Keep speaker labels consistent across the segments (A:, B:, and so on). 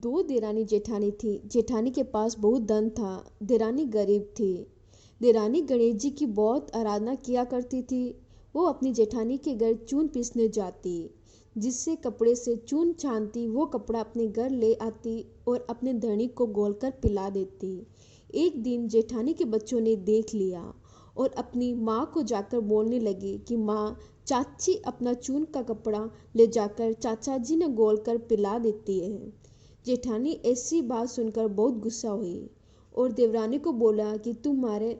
A: दो देरानी जेठानी थी। जेठानी के पास बहुत धन था, देरानी गरीब थी। देरानी गणेश जी की बहुत आराधना किया करती थी। वो अपनी जेठानी के घर चून पीसने जाती, जिससे कपड़े से चून छानती, वो कपड़ा अपने घर ले आती और अपने धनी को घोलकर पिला देती। एक दिन जेठानी के बच्चों ने देख लिया और अपनी माँ को जाकर बोलने लगे कि माँ, चाची अपना चून का कपड़ा ले जाकर चाचा जी ने घोलकर पिला देती है। जेठानी ऐसी बात सुनकर बहुत गुस्सा हुई और देवरानी को बोला कि तुम्हारे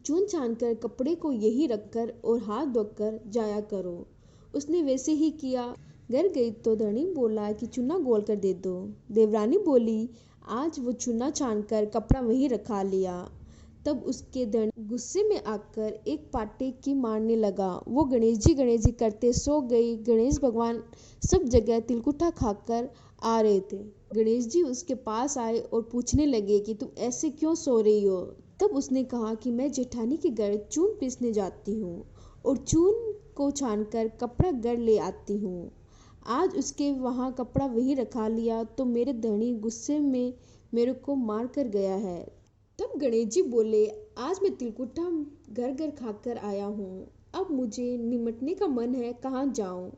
A: चून छान कर कपड़े को यही रखकर और हाथ धोकर जाया करो। उसने वैसे ही किया। घर गई तो धनी बोला कि चूना घोल कर दे दो। देवरानी बोली, आज वो चूना छानकर कपड़ा वहीं रखा लिया। तब उसके धनी गुस्से में आकर एक पाटे की मारने लगा। वो गणेश जी करते सो गई। गणेश भगवान सब जगह तिलकुटा खाकर आ रहे थे। गणेश जी उसके पास आए और पूछने लगे कि तुम ऐसे क्यों सो रही हो। तब उसने कहा कि मैं जेठानी के घर चून पीसने जाती हूँ और चून को छानकर कपड़ा घर ले आती हूँ। आज उसके वहाँ कपड़ा वहीं रखा लिया तो मेरे धनी गुस्से में मेरे को मार कर गया है। तब गणेश जी बोले, आज मैं तिलकुटा घर घर खाकर आया हूँ, अब मुझे निमटने का मन है, कहाँ जाऊँ।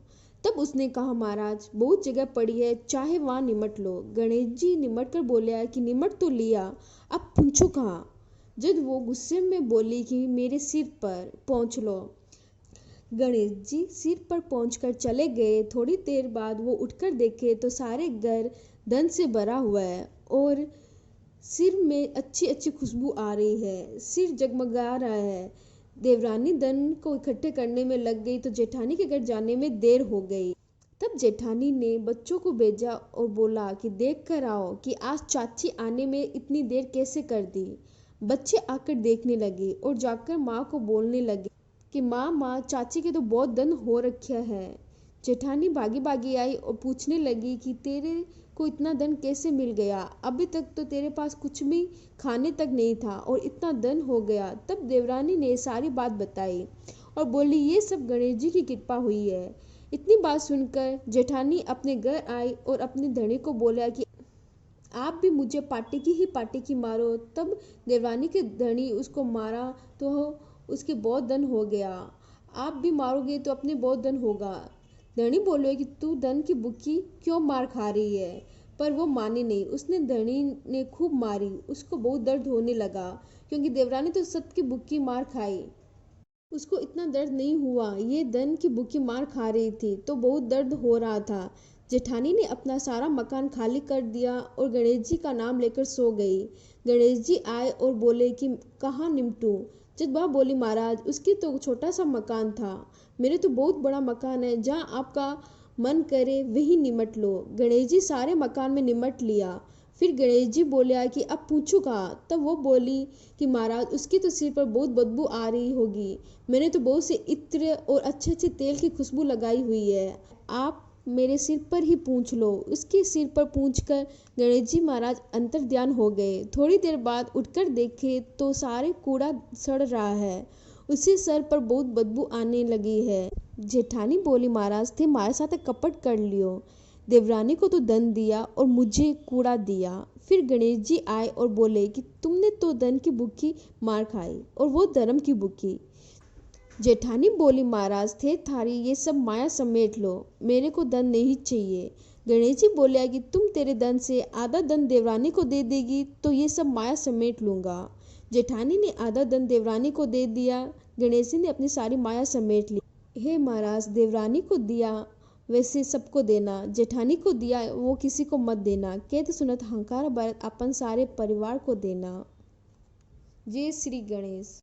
A: तब उसने कहा, महाराज बहुत जगह पड़ी है, चाहे वहाँ निमट लो। गणेश जी निमट कर बोले कि निमट तो लिया, अब पूछो कहाँ। जब वो गुस्से में बोली कि मेरे सिर पर पहुँच लो। गणेश जी सिर पर पहुंचकर चले गए। थोड़ी देर बाद वो उठकर देखे तो सारे घर धन से भरा हुआ है और सिर में अच्छी अच्छी खुशबू आ रही है, सिर जगमगा रहा है। देवरानी धन को इकट्ठे करने में लग गई तो जेठानी के घर जाने में देर हो गई। तब जेठानी ने बच्चों को भेजा और बोला कि देख कर आओ कि आज चाची आने में इतनी देर कैसे कर दी। बच्चे आकर देखने लगे और जाकर माँ को बोलने लगे कि माँ चाची के तो बहुत धन हो रखा है। जेठानी भागी भागी आई और पूछने लगी कि तेरे को इतना धन कैसे मिल गया, अभी तक तो तेरे पास कुछ भी खाने तक नहीं था और इतना धन हो गया। तब देवरानी ने सारी बात बताई और बोली, ये सब गणेश जी की कृपा हुई है। इतनी बात सुनकर जेठानी अपने घर आई और अपने धनी को बोला कि आप भी मुझे पाटे की मारो। तब देवरानी के धनी उसको मारा तो उसके बहुत धन हो गया। आप भी मारोगे तो अपने बहुत धन होगा। धनी बोले कि तू धन की भूखी क्यों मार खा रही है, पर वो माने नहीं। उसने धनी ने खूब मारी, उसको बहुत दर्द होने लगा क्योंकि देवरानी तो सबकी भूखी मार खाई, उसको इतना दर्द नहीं हुआ। ये धन की भूखी मार खा रही थी तो बहुत दर्द हो रहा था। जेठानी ने अपना सारा मकान खाली कर दिया और गणेश जी का नाम लेकर सो गई। गणेश जी आए और बोले कि कहाँ निमटूं। जब वह बोली, महाराज उसकी तो छोटा सा मकान था, मेरे तो बहुत बड़ा मकान है, जहाँ आपका मन करे वही निमट लो। गणेश जी सारे मकान में निमट लिया। फिर गणेश जी बोले कि अब पूछू कहाँ। तब वो बोली कि महाराज उसकी तो सिर पर बहुत बदबू आ रही होगी, मैंने तो बहुत से इत्र और अच्छे अच्छे तेल की खुशबू लगाई हुई है, आप मेरे सिर पर ही पूछ लो। उसके सिर पर पूछकर गणेश जी महाराज अंतर ध्यान हो गए। थोड़ी देर बाद उठकर देखे तो सारे कूड़ा सड़ रहा है, उसी सर पर बहुत बदबू आने लगी है। जेठानी बोली, महाराज थे हमारे साथ कपट कर लियो, देवरानी को तो धन दिया और मुझे कूड़ा दिया। फिर गणेश जी आए और बोले कि तुमने तो धन की भूखी मार खाई और वो धर्म की भूखी। जेठानी बोली, महाराज थे थारी ये सब माया समेट लो, मेरे को धन नहीं चाहिए। गणेश जी बोले कि तुम तेरे धन से आधा धन देवरानी को दे देगी तो ये सब माया समेट लूंगा। जेठानी ने आधा धन देवरानी को दे दिया। गणेश जी ने अपनी सारी माया समेट ली। हे महाराज, देवरानी को दिया वैसे सबको देना, जेठानी को दिया वो किसी को मत देना, कहते सुनत हंकार भरत अपन सारे परिवार को देना। जय श्री गणेश।